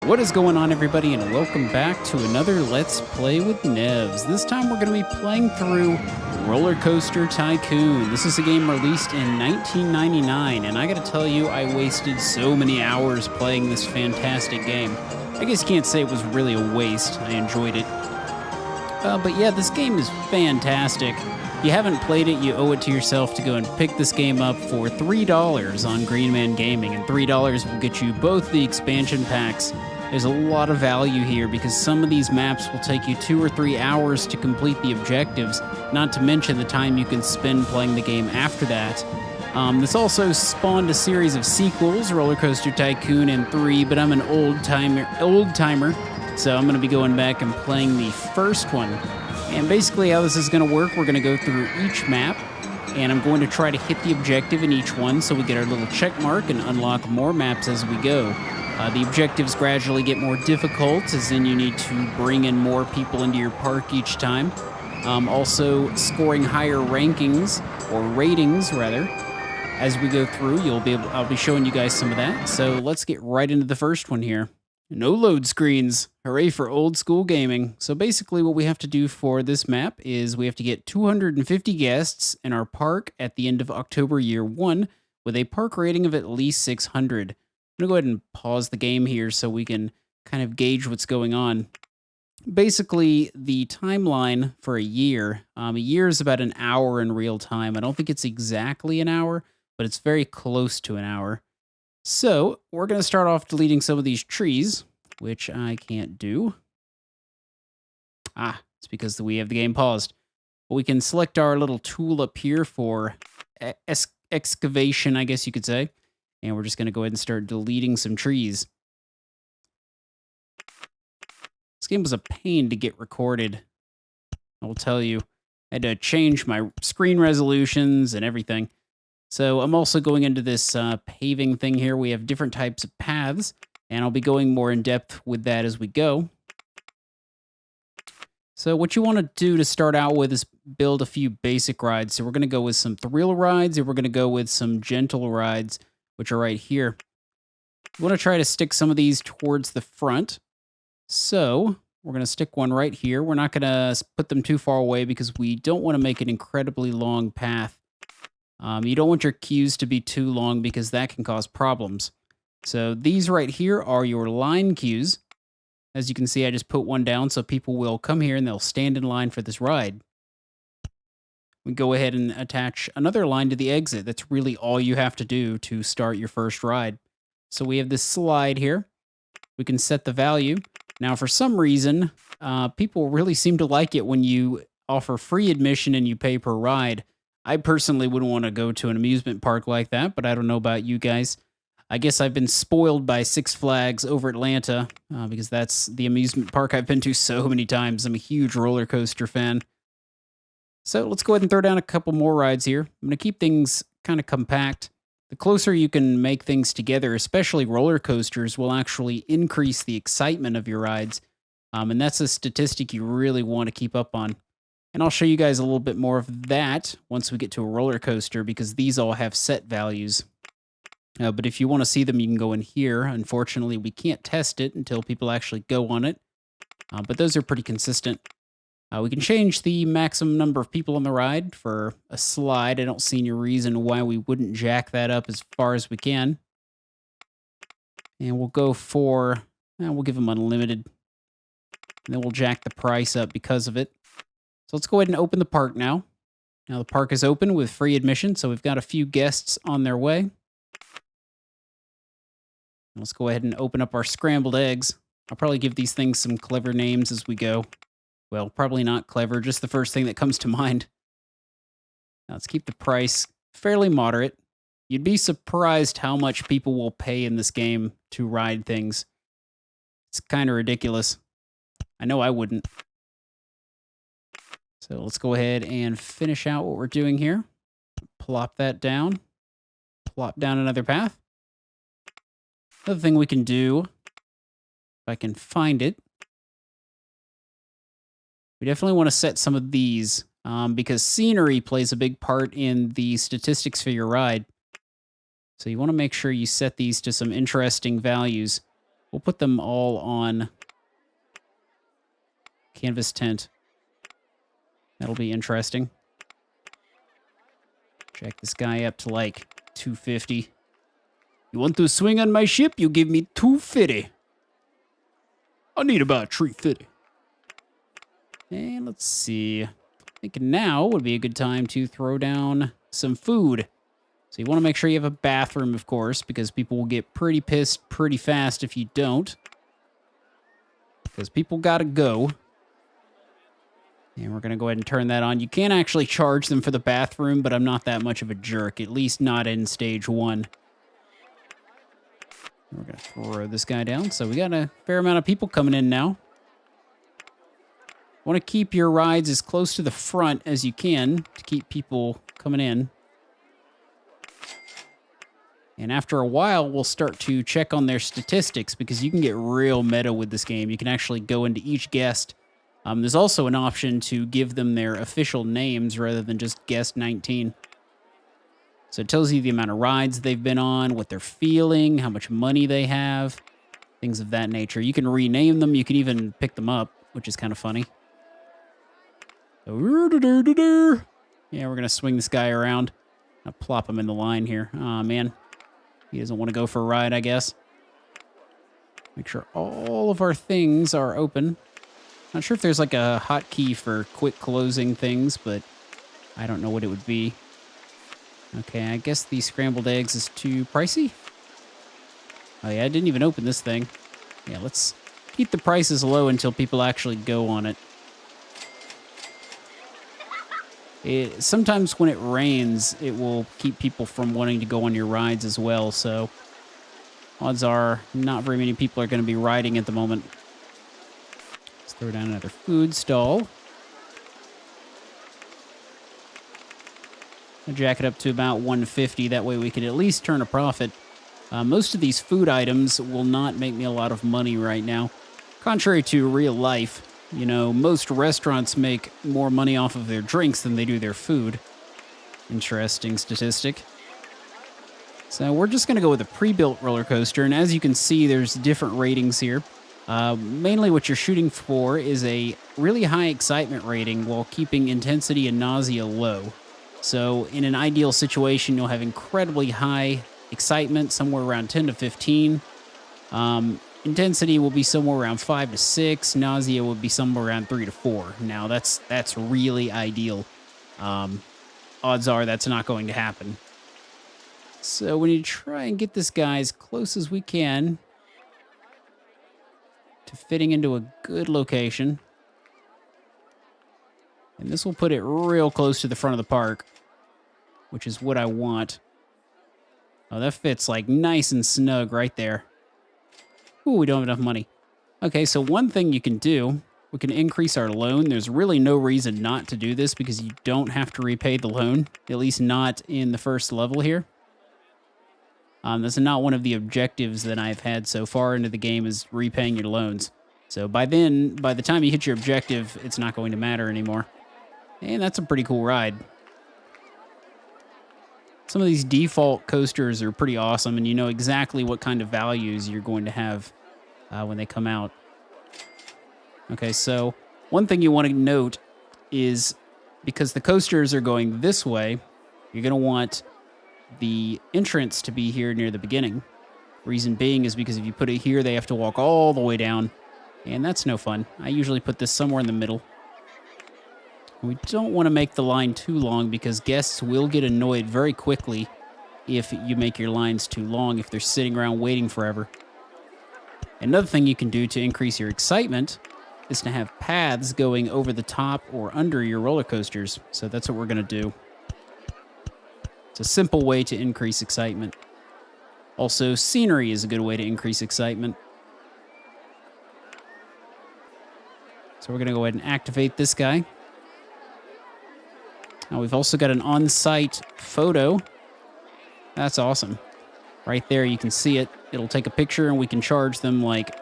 What is going on, everybody, and welcome back to another Let's Play with Nevs. This time we're going to be playing through RollerCoaster Tycoon. This is a game released in 1999, and I gotta tell you, I wasted so many hours playing this fantastic game. I guess you can't say it was really a waste. I enjoyed it. But yeah, this game is fantastic. If you haven't played it, you owe it to yourself to go and pick this game up for $3 on Green Man Gaming, and $3 will get you both the expansion packs. There's a lot of value here because some of these maps will take you 2 or 3 hours to complete the objectives, not to mention the time you can spend playing the game after that. This also spawned a series of sequels, RollerCoaster Tycoon and 3, but I'm an old timer, so I'm going to be going back and playing the first one. And basically how this is going to work, we're going to go through each map, and I'm going to try to hit the objective in each one so we get our little check mark and unlock more maps as we go. The objectives gradually get more difficult, as in you need to bring in more people into your park each time. Also, scoring higher rankings, or ratings rather, as we go through. I'll be showing you guys some of that. So let's get right into the first one here. No load screens. Hooray for old school gaming. So basically what we have to do for this map is we have to get 250 guests in our park at the end of October year 1 with a park rating of at least 600. I'm going to go ahead and pause the game here so we can kind of gauge what's going on. Basically, the timeline for a year is about an hour in real time. I don't think it's exactly an hour, but it's very close to an hour. So we're going to start off deleting some of these trees, which I can't do. It's because we have the game paused. But we can select our little tool up here for excavation, I guess you could say. And we're just going to go ahead and start deleting some trees. This game was a pain to get recorded. I will tell you. I had to change my screen resolutions and everything. So I'm also going into this paving thing here. We have different types of paths, and I'll be going more in depth with that as we go. So what you want to do to start out with is build a few basic rides. So we're going to go with some thrill rides, and we're going to go with some gentle rides, which are right here. We want to try to stick some of these towards the front. So we're going to stick one right here. We're not going to put them too far away because we don't want to make an incredibly long path. You don't want your queues to be too long because that can cause problems. So these right here are your line queues. As you can see, I just put one down so people will come here and they'll stand in line for this ride. We go ahead and attach another line to the exit. That's really all you have to do to start your first ride. So we have this slide here. We can set the value. Now, for some reason, people really seem to like it when you offer free admission and you pay per ride. I personally wouldn't want to go to an amusement park like that, but I don't know about you guys. I guess I've been spoiled by Six Flags over Atlanta because that's the amusement park I've been to so many times. I'm a huge roller coaster fan. So let's go ahead and throw down a couple more rides here. I'm going to keep things kind of compact. The closer you can make things together, especially roller coasters, will actually increase the excitement of your rides. And that's a statistic you really want to keep up on. And I'll show you guys a little bit more of that once we get to a roller coaster because these all have set values. But if you want to see them, you can go in here. Unfortunately, we can't test it until people actually go on it. But those are pretty consistent. We can change the maximum number of people on the ride for a slide. I don't see any reason why we wouldn't jack that up as far as we can. And we'll go for, we'll give them unlimited. And then we'll jack the price up because of it. So let's go ahead and open the park now. Now the park is open with free admission, so we've got a few guests on their way. Let's go ahead and open up our scrambled eggs. I'll probably give these things some clever names as we go. Well, probably not clever, just the first thing that comes to mind. Now let's keep the price fairly moderate. You'd be surprised how much people will pay in this game to ride things. It's kind of ridiculous. I know I wouldn't. So let's go ahead and finish out what we're doing here. Plop that down. Plop down another path. Another thing we can do, if I can find it, we definitely want to set some of these because scenery plays a big part in the statistics for your ride. So you want to make sure you set these to some interesting values. We'll put them all on canvas tent. That'll be interesting. Jack this guy up to like 250. You want to swing on my ship? You give me 250. I need about 350. And let's see. I think now would be a good time to throw down some food. So you want to make sure you have a bathroom, of course, because people will get pretty pissed pretty fast if you don't. Because people gotta go. And we're going to go ahead and turn that on. You can't actually charge them for the bathroom, but I'm not that much of a jerk. At least not in stage 1. We're going to throw this guy down. So we got a fair amount of people coming in now. Want to keep your rides as close to the front as you can to keep people coming in. And after a while, we'll start to check on their statistics because you can get real meta with this game. You can actually go into each guest. There's also an option to give them their official names rather than just guest 19. So it tells you the amount of rides they've been on, what they're feeling, how much money they have, things of that nature. You can rename them. You can even pick them up, which is kind of funny. Yeah, we're going to swing this guy around. I'll plop him in the line here. Aw, man. He doesn't want to go for a ride, I guess. Make sure all of our things are open. Not sure if there's like a hotkey for quick closing things, but I don't know what it would be. Okay, I guess the scrambled eggs is too pricey. Oh yeah, I didn't even open this thing. Yeah, let's keep the prices low until people actually go on it. Sometimes when it rains, it will keep people from wanting to go on your rides as well, so odds are not very many people are going to be riding at the moment. Throw down another food stall. I'll jack it up to about 150. That way we can at least turn a profit. Most of these food items will not make me a lot of money right now. Contrary to real life, you know, most restaurants make more money off of their drinks than they do their food. Interesting statistic. So we're just going to go with a pre-built roller coaster. And as you can see, there's different ratings here. Mainly what you're shooting for is a really high excitement rating while keeping intensity and nausea low. So in an ideal situation, you'll have incredibly high excitement, somewhere around 10 to 15. Intensity will be somewhere around 5 to 6. Nausea will be somewhere around 3 to 4. Now, that's really ideal. Odds are that's not going to happen. So we need to try and get this guy as close as we can to fitting into a good location. And this will put it real close to the front of the park, which is what I want. Oh, that fits like nice and snug right there. Ooh, we don't have enough money. Okay, so one thing you can do, we can increase our loan. There's really no reason not to do this because you don't have to repay the loan, at least not in the first level here. That's not one of the objectives that I've had so far into the game is repaying your loans. So by the time you hit your objective, it's not going to matter anymore. And that's a pretty cool ride. Some of these default coasters are pretty awesome, and you know exactly what kind of values you're going to have when they come out. Okay, so one thing you want to note is because the coasters are going this way, you're going to want the entrance to be here near the beginning. Reason being is because if you put it here, they have to walk all the way down, and that's no fun. I usually put this somewhere in the middle. We don't want to make the line too long because guests will get annoyed very quickly if you make your lines too long, if they're sitting around waiting forever. Another thing you can do to increase your excitement is to have paths going over the top or under your roller coasters. So that's what we're going to do. It's a simple way to increase excitement. Also, scenery is a good way to increase excitement. So we're going to go ahead and activate this guy. Now we've also got an on-site photo. That's awesome. Right there, you can see it. It'll take a picture, and we can charge them like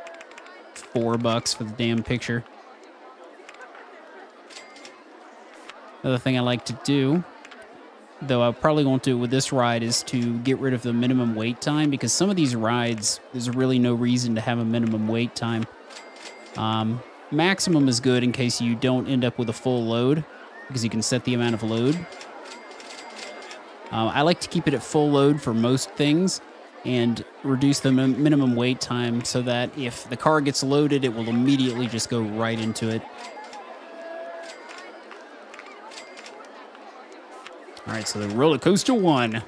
$4 for the damn picture. Another thing I like to do though I probably won't do it with this ride, is to get rid of the minimum wait time, because some of these rides, there's really no reason to have a minimum wait time. Maximum is good in case you don't end up with a full load, because you can set the amount of load. I like to keep it at full load for most things and reduce the minimum wait time so that if the car gets loaded, it will immediately just go right into it. All right, so the RollerCoaster 1.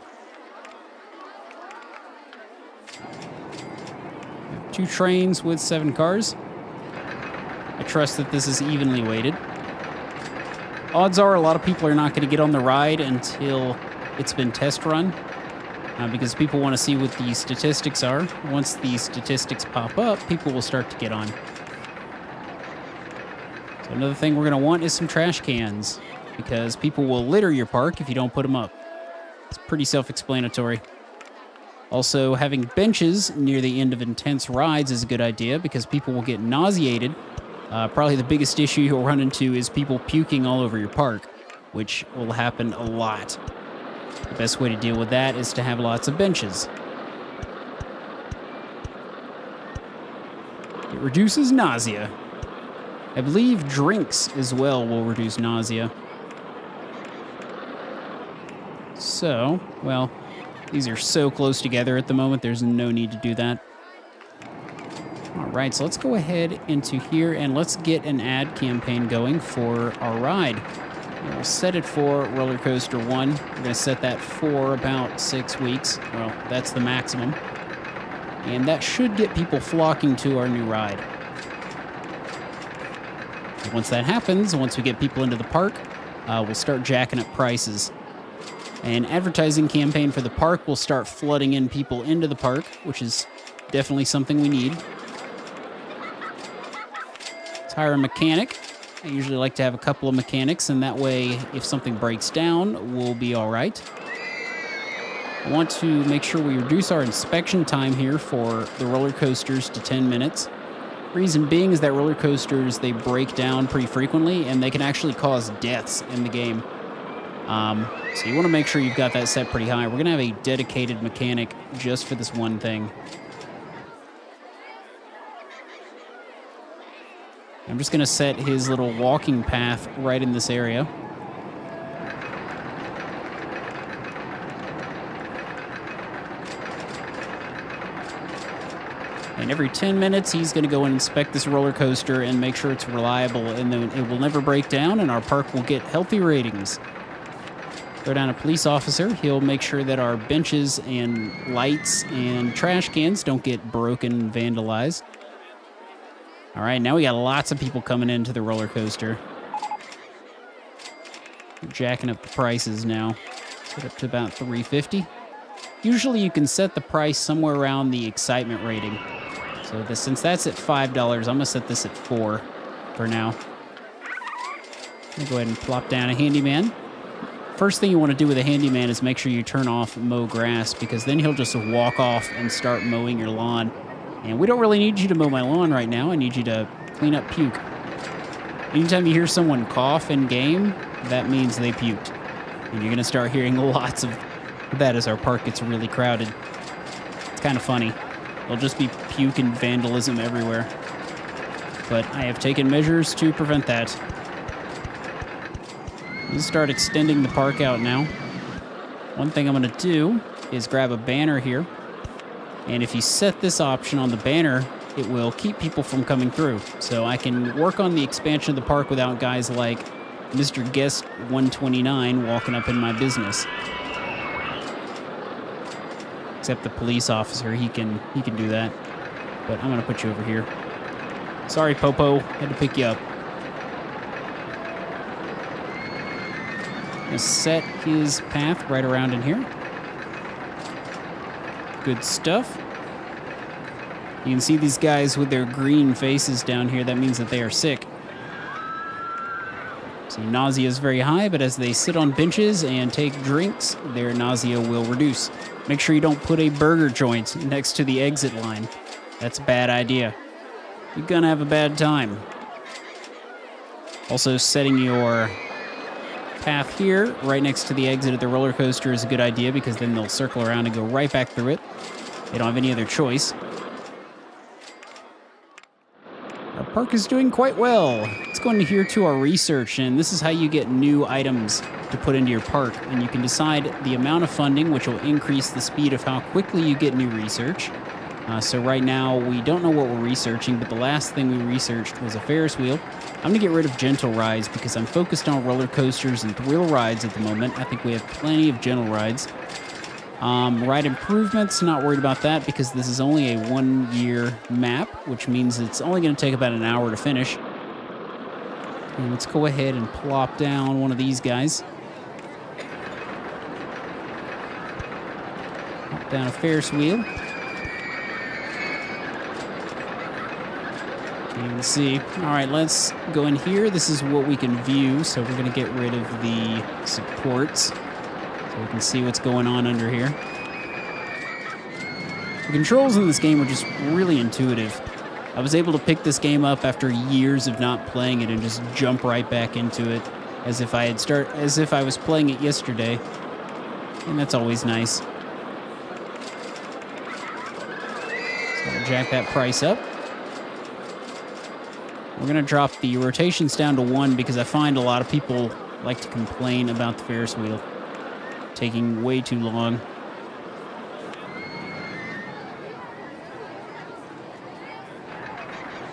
2 trains with 7 cars. I trust that this is evenly weighted. Odds are a lot of people are not going to get on the ride until it's been test run, because people want to see what the statistics are. Once the statistics pop up, people will start to get on. So another thing we're going to want is some trash cans, because people will litter your park if you don't put them up. It's pretty self-explanatory. Also, having benches near the end of intense rides is a good idea, because people will get nauseated. Probably the biggest issue you'll run into is people puking all over your park, which will happen a lot. The best way to deal with that is to have lots of benches. It reduces nausea. I believe drinks as well will reduce nausea. So, well, these are so close together at the moment, there's no need to do that. All right, so let's go ahead into here and let's get an ad campaign going for our ride. We'll set it for RollerCoaster 1. We're going to set that for about 6 weeks. Well, that's the maximum. And that should get people flocking to our new ride. Once that happens, once we get people into the park, we'll start jacking up prices. An advertising campaign for the park will start flooding in people into the park, which is definitely something we need. Let's hire a mechanic. I usually like to have a couple of mechanics, and that way, if something breaks down, we'll be all right. I want to make sure we reduce our inspection time here for the roller coasters to 10 minutes. Reason being is that roller coasters, they break down pretty frequently, and they can actually cause deaths in the game. So you want to make sure you've got that set pretty high. We're going to have a dedicated mechanic just for this one thing. I'm just going to set his little walking path right in this area. And every 10 minutes, he's going to go and inspect this roller coaster and make sure it's reliable, and then it will never break down, and our park will get healthy ratings. Throw down a police officer. He'll make sure that our benches and lights and trash cans don't get broken and vandalized. All right, now we got lots of people coming into the roller coaster. We're jacking up the prices now. Set up to about $3.50. Usually you can set the price somewhere around the excitement rating. So since that's at $5, I'm going to set this at $4 for now. I'm going to go ahead and plop down a handyman. First thing you want to do with a handyman is make sure you turn off mow grass, because then he'll just walk off and start mowing your lawn. And we don't really need you to mow my lawn right now. I need you to clean up puke. Anytime you hear someone cough in game, that means they puked. And you're going to start hearing lots of that as our park gets really crowded. It's kind of funny. There'll just be puke and vandalism everywhere. But I have taken measures to prevent that. Let's start extending the park out now. One thing I'm going to do is grab a banner here. And if you set this option on the banner, it will keep people from coming through. So I can work on the expansion of the park without guys like Mr. Guest 129 walking up in my business. Except the police officer, he can do that. But I'm going to put you over here. Sorry, Popo. Had to pick you up. I'm going to set his path right around in here. Good stuff. You can see these guys with their green faces down here. That means that they are sick. So nausea is very high, but as they sit on benches and take drinks, their nausea will reduce. Make sure you don't put a burger joint next to the exit line. That's a bad idea. You're gonna have a bad time. Also, setting your path here, right next to the exit of the roller coaster, is a good idea because then they'll circle around and go right back through it. They don't have any other choice. Our park is doing quite well. Let's go into here to our research, and this is how you get new items to put into your park. And you can decide the amount of funding, which will increase the speed of how quickly you get new research. So right now, we don't know what we're researching, but the last thing we researched was a Ferris wheel. I'm going to get rid of gentle rides because I'm focused on roller coasters and thrill rides at the moment. I think we have plenty of gentle rides. Ride improvements, not worried about that because this is only a 1-year map, which means it's only going to take about an hour to finish. And let's go ahead and plop down one of these guys. Plop down a Ferris wheel. Can't even see. All right, let's go in here. This is what we can view, so we're going to get rid of the supports. So we can see what's going on under here. The controls in this game are just really intuitive. I was able to pick this game up after years of not playing it and just jump right back into it as if I was playing it yesterday. And that's always nice. So I'll jack that price up. We're going to drop the rotations down to 1 because I find a lot of people like to complain about the Ferris wheel taking way too long.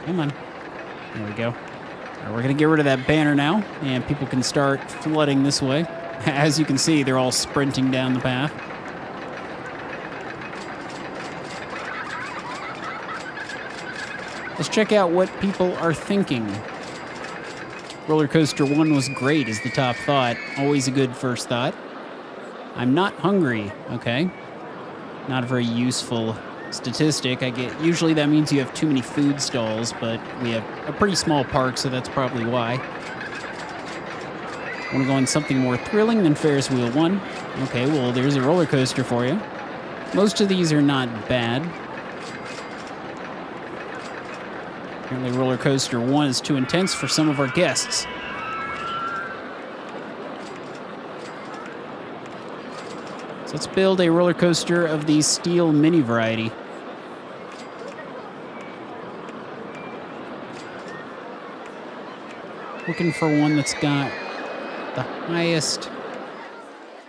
Come on. There we go. All right, we're going to get rid of that banner now, and people can start flooding this way. As you can see, they're all sprinting down the path. Let's check out what people are thinking. Roller Coaster 1 was great is the top thought. Always a good first thought. I'm not hungry. Okay. Not a very useful statistic. Usually that means you have too many food stalls, but we have a pretty small park, so that's probably why. Want to go on something more thrilling than Ferris Wheel 1? Okay, well, there's a roller coaster for you. Most of these are not bad. Apparently Roller Coaster 1 is too intense for some of our guests. So let's build a roller coaster of the steel mini variety. Looking for one that's got the highest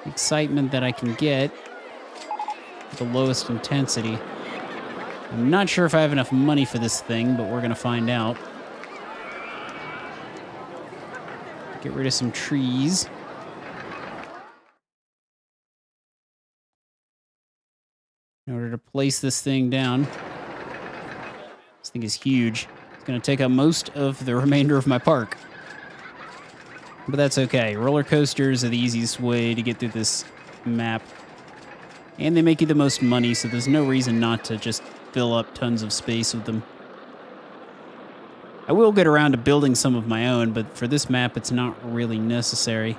excitement that I can get, the lowest intensity. I'm not sure if I have enough money for this thing, but we're going to find out. Get rid of some trees. In order to place this thing down. This thing is huge. It's going to take up most of the remainder of my park. But that's okay. Roller coasters are the easiest way to get through this map. And they make you the most money, so there's no reason not to just fill up tons of space with them. I will get around to building some of my own, but for this map, it's not really necessary.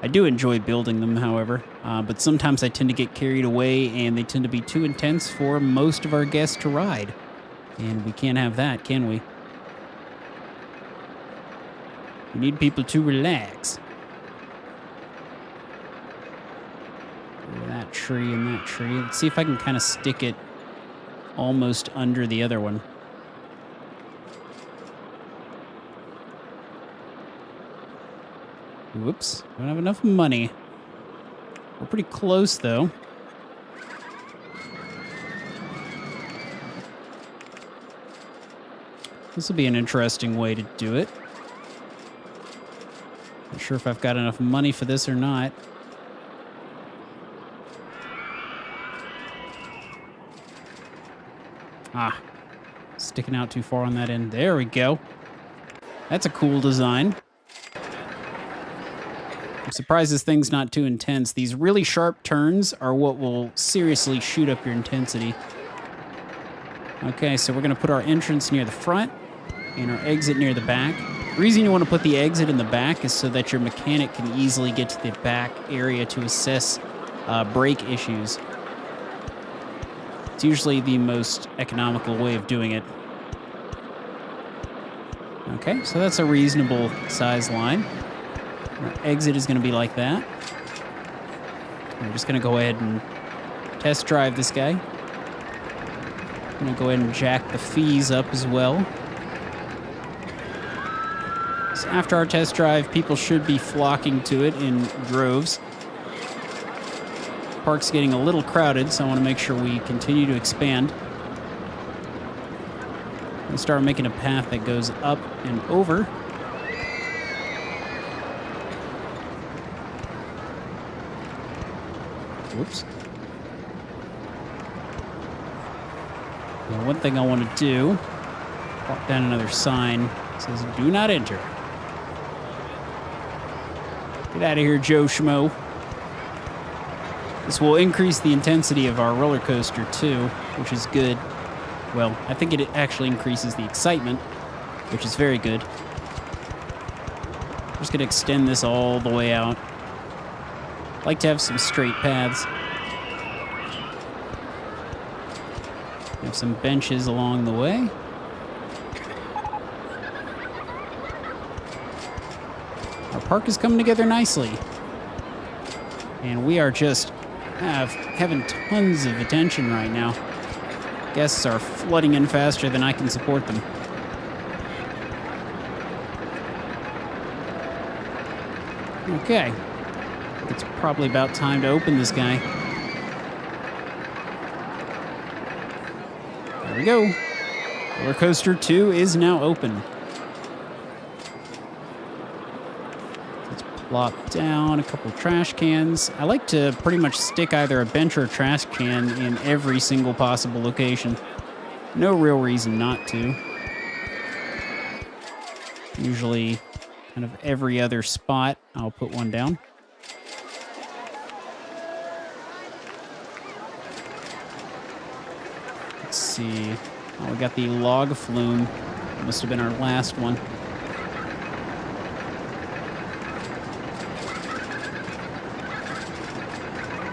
I do enjoy building them, however, but sometimes I tend to get carried away, and they tend to be too intense for most of our guests to ride. And we can't have that, can we? We need people to relax. That tree and that tree. Let's see if I can kind of stick it almost under the other one. Whoops. Don't have enough money. We're pretty close, though. This will be an interesting way to do it. Not sure if I've got enough money for this or not. Ah, sticking out too far on that end. There we go. That's a cool design. I'm surprised this thing's not too intense. These really sharp turns are what will seriously shoot up your intensity. Okay, so we're going to put our entrance near the front and our exit near the back. The reason you want to put the exit in the back is so that your mechanic can easily get to the back area to assess brake issues. It's usually the most economical way of doing it. Okay, so that's a reasonable size line. Our exit is going to be like that. We're just going to go ahead and test drive this guy. I'm going to go ahead and jack the fees up as well. So after our test drive, people should be flocking to it in droves. Park's getting a little crowded, so I want to make sure we continue to expand. And start making a path that goes up and over. Whoops. Now, one thing I want to do, walk down another sign that says, "Do not enter." Get out of here, Joe Schmo. This will increase the intensity of our roller coaster too, which is good. Well, I think it actually increases the excitement, which is very good. I'm just going to extend this all the way out. I like to have some straight paths. We have some benches along the way. Our park is coming together nicely. And we are just having tons of attention right now. Guests are flooding in faster than I can support them. Okay. It's probably about time to open this guy. There we go. Roller Coaster 2 is now open. Let's plop down a couple trash cans. I like to pretty much stick either a bench or a trash can in every single possible location. No real reason not to. Usually, kind of every other spot, I'll put one down. Let's see. Oh, we got the log flume. Must have been our last one.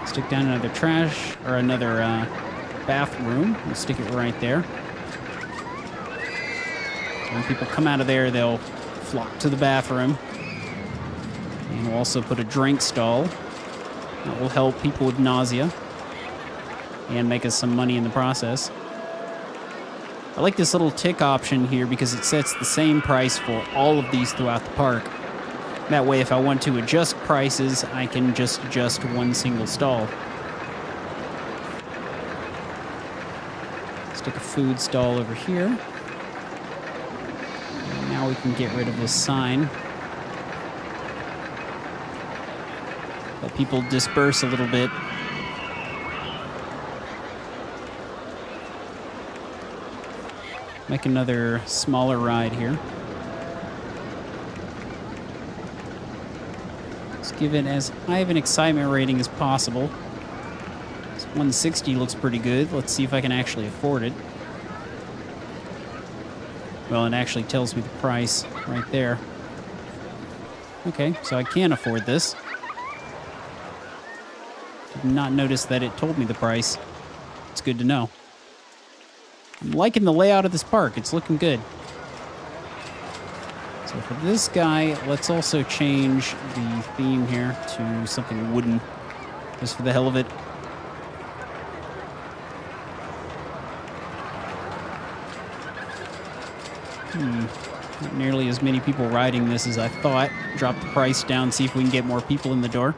Stick down another trash, or another bathroom. We'll stick it right there. When people come out of there, they'll flock to the bathroom. And we'll also put a drink stall. That will help people with nausea and make us some money in the process. I like this little tick option here because it sets the same price for all of these throughout the park. That way, if I want to adjust prices, I can just adjust one single stall. Stick a food stall over here. And now we can get rid of this sign. Let people disperse a little bit. Make another smaller ride here. Let's give it as high of an excitement rating as possible. This 160 looks pretty good. Let's see if I can actually afford it. Well, it actually tells me the price right there. Okay, so I can afford this. Did not notice that it told me the price. It's good to know. I'm liking the layout of this park. It's looking good. So for this guy, let's also change the theme here to something wooden, just for the hell of it. Not nearly as many people riding this as I thought. Drop the price down, see if we can get more people in the door.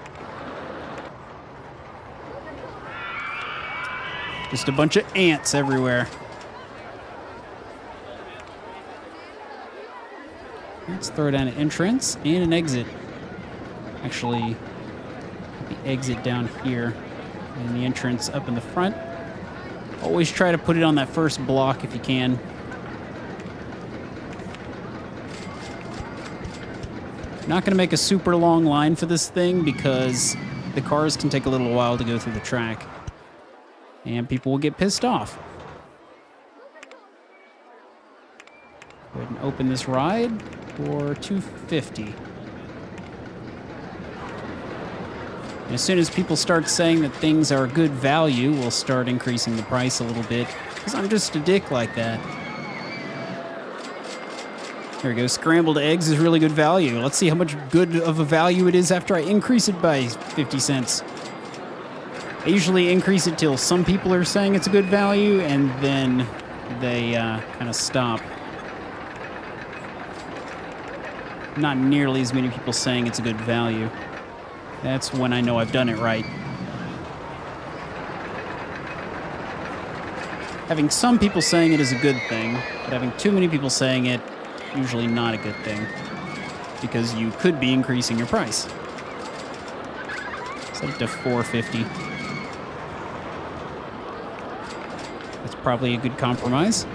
Just a bunch of ants everywhere. Let's throw down an entrance and an exit. Actually, the exit down here and the entrance up in the front. Always try to put it on that first block if you can. Not going to make a super long line for this thing because the cars can take a little while to go through the track. And people will get pissed off. Go ahead and open this ride for $250. And as soon as people start saying that things are good value, we'll start increasing the price a little bit. Because I'm just a dick like that. There we go. Scrambled eggs is really good value. Let's see how much good of a value it is after I increase it by 50 cents. I usually increase it till some people are saying it's a good value, and then they kind of stop. Not nearly as many people saying it's a good value. That's when I know I've done it right. Having some people saying it is a good thing, but having too many people saying it, usually not a good thing, because you could be increasing your price. Set it to $4.50. That's probably a good compromise.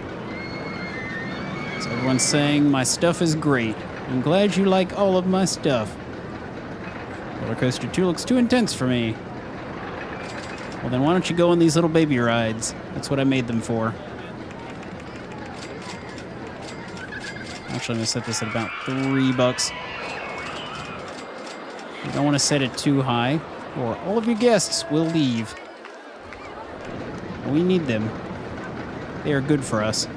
So everyone's saying my stuff is great. I'm glad you like all of my stuff. RollerCoaster 2 looks too intense for me. Well, then why don't you go on these little baby rides? That's what I made them for. Actually, I'm going to set this at about $3. You don't want to set it too high, or all of your guests will leave. We need them. They are good for us.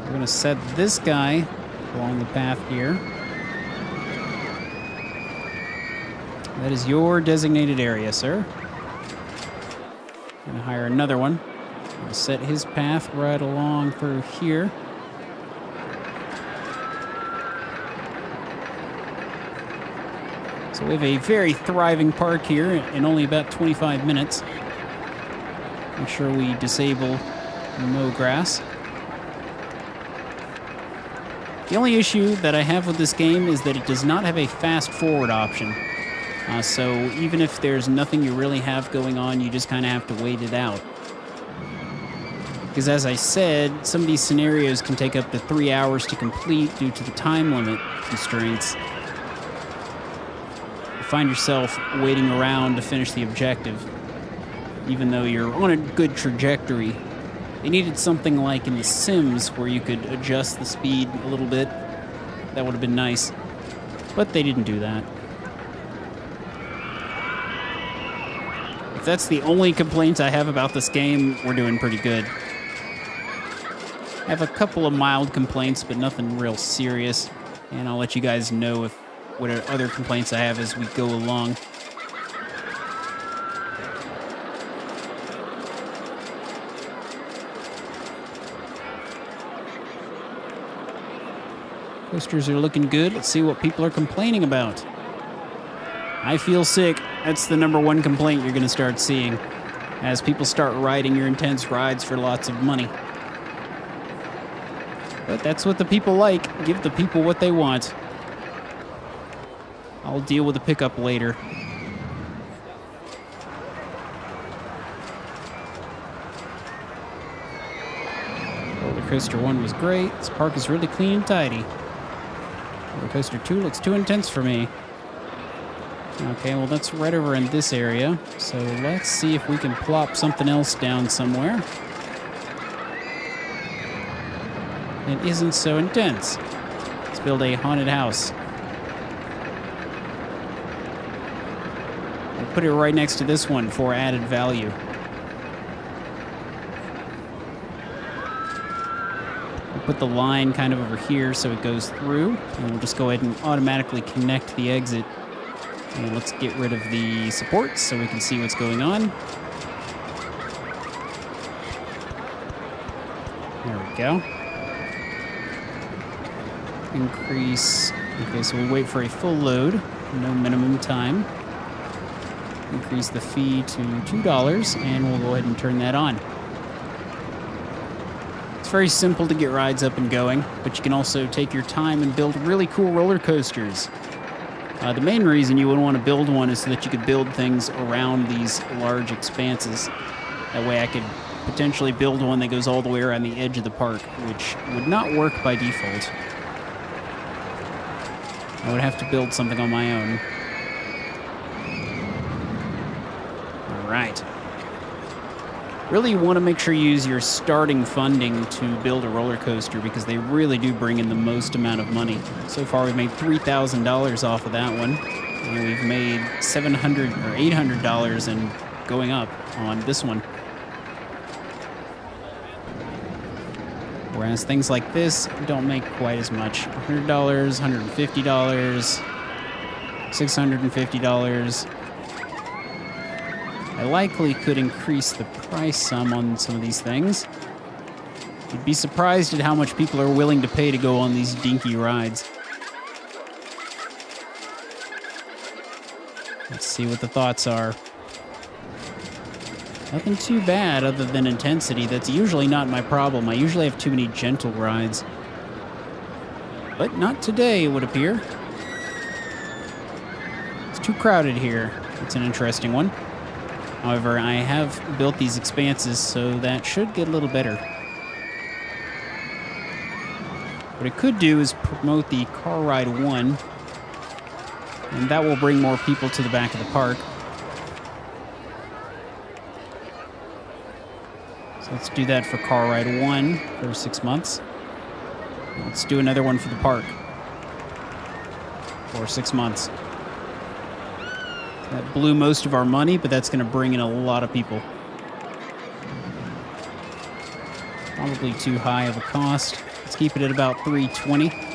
We're going to set this guy along the path here. That is your designated area, sir. I'm going to hire another one. I'll set his path right along through here. So we have a very thriving park here in only about 25 minutes. Make sure we disable no grass. The only issue that I have with this game is that it does not have a fast forward option. So even if there's nothing you really have going on, you just kind of have to wait it out. Because as I said, some of these scenarios can take up to 3 hours to complete due to the time limit constraints. You find yourself waiting around to finish the objective, even though you're on a good trajectory. They needed something like in The Sims where you could adjust the speed a little bit. That would have been nice. But they didn't do that. If that's the only complaint I have about this game, we're doing pretty good. I have a couple of mild complaints, but nothing real serious. And I'll let you guys know what other complaints I have as we go along. Coasters are looking good. Let's see what people are complaining about. I feel sick. That's the #1 complaint you're going to start seeing as people start riding your intense rides for lots of money. But that's what the people like. Give the people what they want. I'll deal with the pickup later. RollerCoaster 1 was great. This park is really clean and tidy. RollerCoaster 2 looks too intense for me. Okay, well that's right over in this area. So let's see if we can plop something else down somewhere. It isn't so intense. Let's build a haunted house. I'll put it right next to this one for added value. I'll put the line kind of over here so it goes through, and we'll just go ahead and automatically connect the exit. And let's get rid of the supports so we can see what's going on. There we go. Increase. Okay, so we wait for a full load. No minimum time. Increase the fee to $2, and we'll go ahead and turn that on. It's very simple to get rides up and going, but you can also take your time and build really cool roller coasters. The main reason you would want to build one is so that you could build things around these large expanses. That way I could potentially build one that goes all the way around the edge of the park, which would not work by default. I would have to build something on my own. All right. Really want to make sure you use your starting funding to build a roller coaster because they really do bring in the most amount of money. So far, we've made $3,000 off of that one. And we've made $700 or $800 and going up on this one. Whereas things like this don't make quite as much. $100, $150, $650. I likely could increase the price some on some of these things. You'd be surprised at how much people are willing to pay to go on these dinky rides. Let's see what the thoughts are. Nothing too bad other than intensity. That's usually not my problem. I usually have too many gentle rides. But not today, it would appear. It's too crowded here. It's an interesting one. However, I have built these expanses, so that should get a little better. What I could do is promote the Car Ride 1, and that will bring more people to the back of the park. So let's do that for Car Ride 1 for 6 months. Let's do another one for the park for 6 months. That blew most of our money, but that's going to bring in a lot of people. Probably too high of a cost. Let's keep it at about $320.